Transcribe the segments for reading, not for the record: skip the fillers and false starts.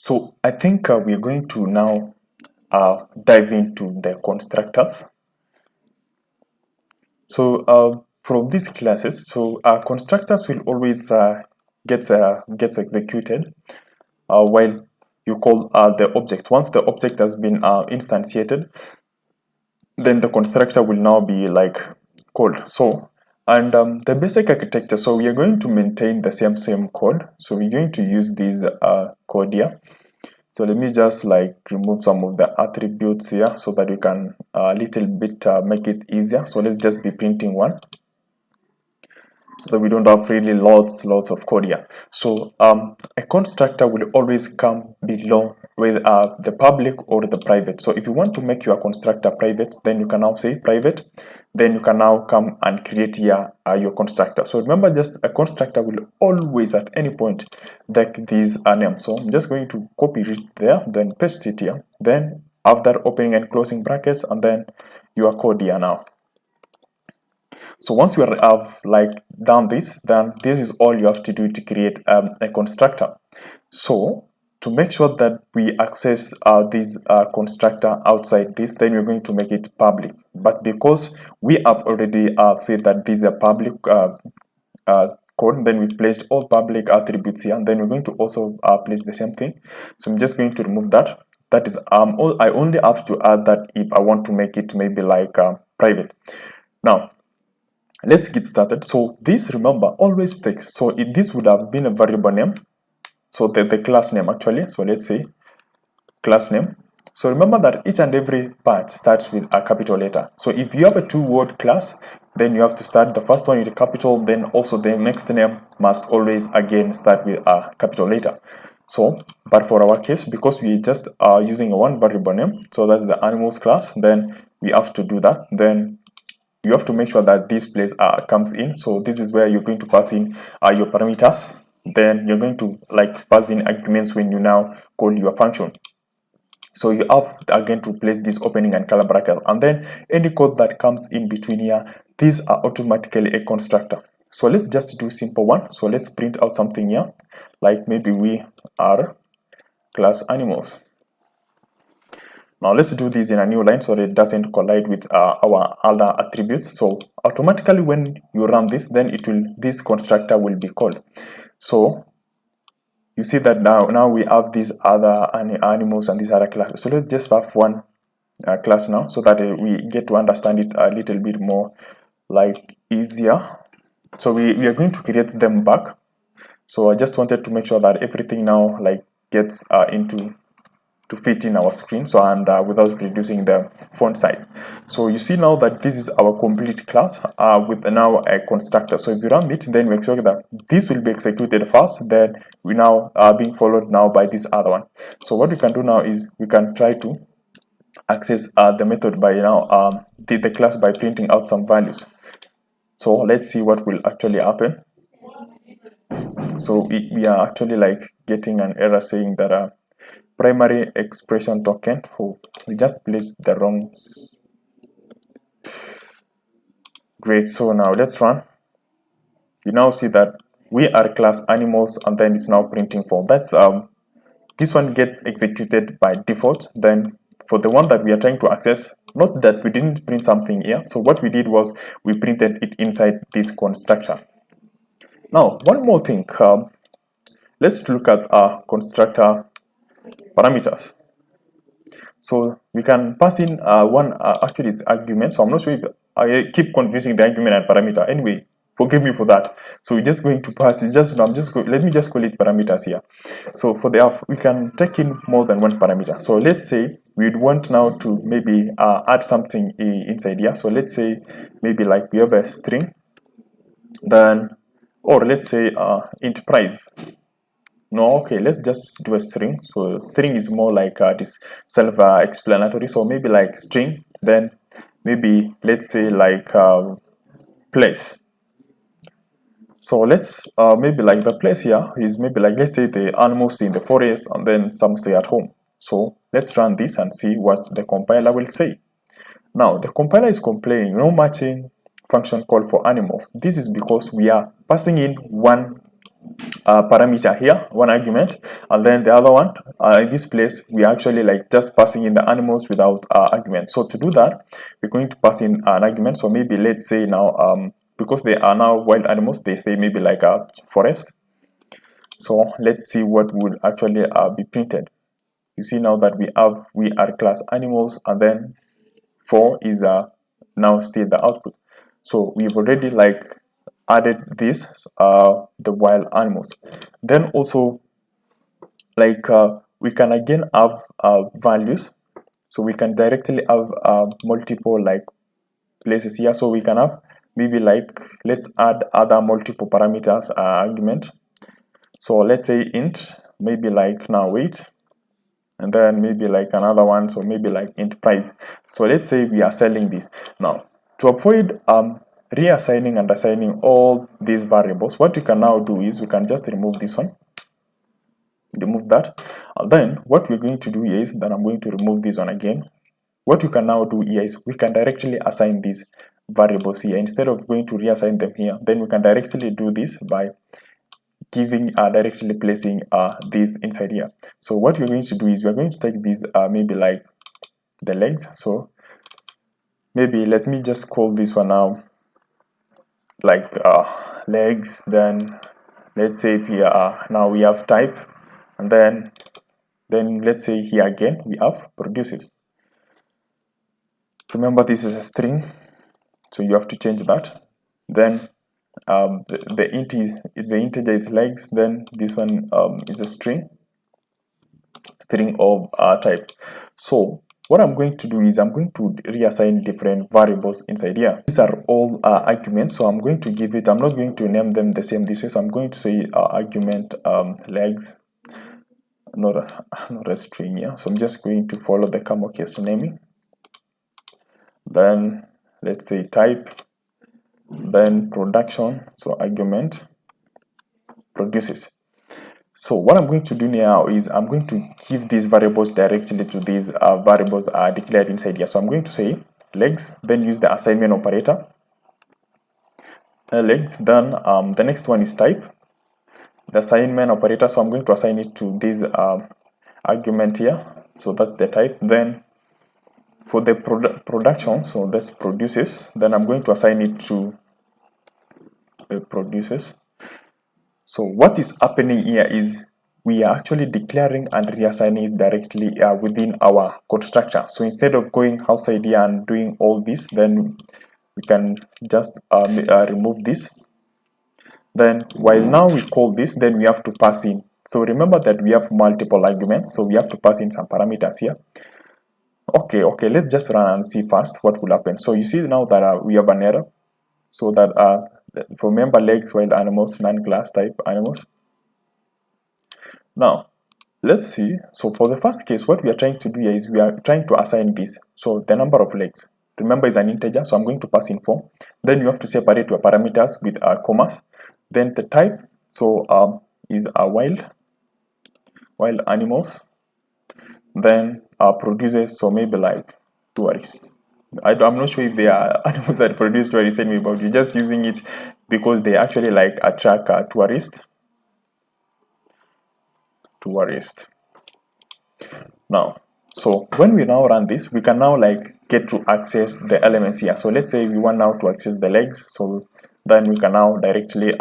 So I think we are going to now dive into the constructors. So from these classes, so constructors will always gets executed while you call the object. Once the object has been instantiated, then the constructor will now be like called. So and the basic architecture. So we are going to maintain the same code. So we're going to use this code here. So let me just like remove some of the attributes here so that we can a little bit make it easier. So let's just be printing one so that we don't have really lots of code here. So a constructor will always come below with the public or the private. So if you want to make your constructor private, then you can now say private. Then you can now come and create here your constructor. So remember, just a constructor will always at any point take these names. So I'm just going to copy it there, then paste it here. Then after opening and closing brackets, and then your code here now. So once you have like done this, then this is all you have to do to create a constructor. So to make sure that we access this constructor outside this, then we're going to make it public. But because we have already said that this is a public code, then we've placed all public attributes here, and then we're going to also place the same thing. So I'm just going to remove that. That is I only have to add that if I want to make it maybe like private. Now let's get started. So this, remember, always takes, so this would have been a variable name, so the class name actually. So let's say class name. So remember that each and every part starts with a capital letter. So if you have a two-word class, then you have to start the first one with a capital, then also the next name must always again start with a capital letter. So but for our case, because we just are using one variable name, so that's the animals class, then we have to do that. Then you have to make sure that this place comes in. So this is where you're going to pass in your parameters. Then you're going to like pass in arguments when you now call your function. So you have again to place this opening and color bracket, and then any code that comes in between here, these are automatically a constructor. So let's just do simple one. So let's print out something here, like maybe we are class animals. Now let's do this in a new line so that it doesn't collide with our other attributes. So automatically when you run this, then this constructor will be called. So you see that now we have these other animals and these other classes. So let's just have one class now so that we get to understand it a little bit more like easier. So we are going to create them back. So I just wanted to make sure that everything now like gets to fit in our screen, so and without reducing the font size. So you see now that this is our complete class with now a constructor. So if you run it, then we expect that this will be executed first, then we now are being followed now by this other one. So what we can do now is we can try to access the method by now the class by printing out some values. So let's see what will actually happen. So we are actually like getting an error saying that primary expression token. Oh, we just placed the wrong. Great. So now let's run. You now see that we are class animals, and then it's now printing form. That's this one gets executed by default. Then for the one that we are trying to access, note that we didn't print something here. So what we did was we printed it inside this constructor. Now one more thing. Let's look at our constructor parameters. So we can pass in one actually is argument. So I'm not sure if I keep confusing the argument and parameter. Anyway, forgive me for that. So we're just going to pass in let me just call it parameters here. So for the we can take in more than one parameter. So let's say we'd want now to maybe add something inside here. So let's say maybe like we have a string, then or let's say int price. No, okay, let's just do a string. So string is more like this self-explanatory. So maybe like string, then maybe let's say like place. So let's maybe like the place here is maybe like, let's say the animals in the forest and then some stay at home. So let's run this and see what the compiler will say. Now the compiler is complaining no matching function call for animals. This is because we are passing in one parameter here, one argument, and then the other one, in this place we are actually like just passing in the animals without argument. So to do that, we're going to pass in an argument. So maybe let's say now because they are now wild animals, they say maybe like a forest. So let's see what would actually be printed. You see now that we are class animals, and then 4 is now still the output. So we've already like added this the wild animals. Then also like we can again have values, so we can directly have multiple like places here. So we can have maybe like, let's add other multiple parameters argument. So let's say int, maybe like now weight, and then maybe like another one, so maybe like int price. So let's say we are selling this. Now to avoid reassigning and assigning all these variables, what we can now do is we can just remove this one, remove that, and then what we're going to do is that I'm going to remove this one again. What you can now do here is we can directly assign these variables here instead of going to reassign them here. Then we can directly do this by giving directly placing these inside here. So what we're going to do is we're going to take these maybe like the legs. So maybe let me just call this one now like legs. Then let's say here now we have type, and then let's say here again we have produces. Remember this is a string, so you have to change that. Then the integer is legs, then this one is a string of type. So what I'm going to do is I'm going to reassign different variables inside here. These are all arguments, so I'm going to give it, I'm not going to name them the same this way, so I'm going to say argument legs, not a string here. So I'm just going to follow the camel case naming. Then let's say type, then production, so argument produces. So what I'm going to do now is I'm going to give these variables directly to these variables are declared inside here. So I'm going to say legs, then use the assignment operator, legs. Then the next one is type, the assignment operator. So I'm going to assign it to this argument here. So that's the type. Then for the production, so this produces, then I'm going to assign it to produces. So what is happening here is we are actually declaring and reassigning it directly within our constructor. So instead of going outside here and doing all this, then we can just remove this. Then while now we call this, then we have to pass in. So remember that we have multiple arguments, so we have to pass in some parameters here. Okay, let's just run and see first what will happen. So you see now that we have an error. So that for member legs, wild animals, non-class type animals. Now let's see. So for the first case, what we are trying to do here is we are trying to assign this. So the number of legs, remember, is an integer, so I'm going to pass in 4. Then you have to separate your parameters with commas. Then the type, so is a wild animals. Then produces, so maybe like tourists. I'm not sure if they are animals that produce tourists anyway, but you're just using it because they actually like attract tourists. Now, so when we now run this, we can now like get to access the elements here. So let's say we want now to access the legs, so then we can now directly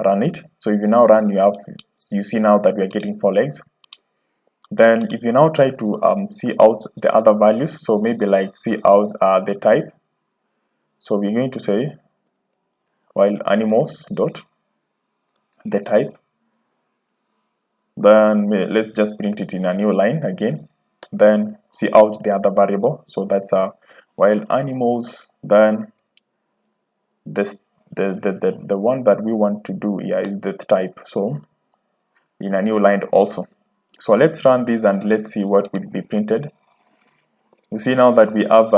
run it. So if you now run, you see now that we are getting 4 legs. Then if you now try to see out the other values, so maybe like see out the type, so we're going to say wild animals dot the type. Then let's just print it in a new line again. Then see out the other variable, so that's wild animals. Then this the one that we want to do here is the type, so in a new line also. So let's run this and let's see what will be printed. You see now that we have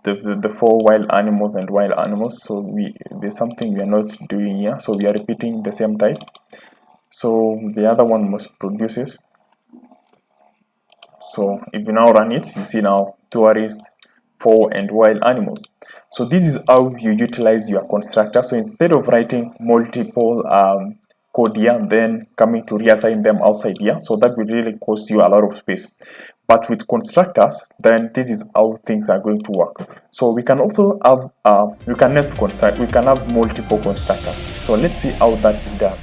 the 4 wild animals and wild animals. So there's something we are not doing here. So we are repeating the same type. So the other one must produces. So if you now run it, you see now tourist for and while animals. So this is how you utilize your constructor. So instead of writing multiple code here and then coming to reassign them outside here, so that will really cost you a lot of space. But with constructors, then this is how things are going to work. So we can also have we can have multiple constructors. So let's see how that is done.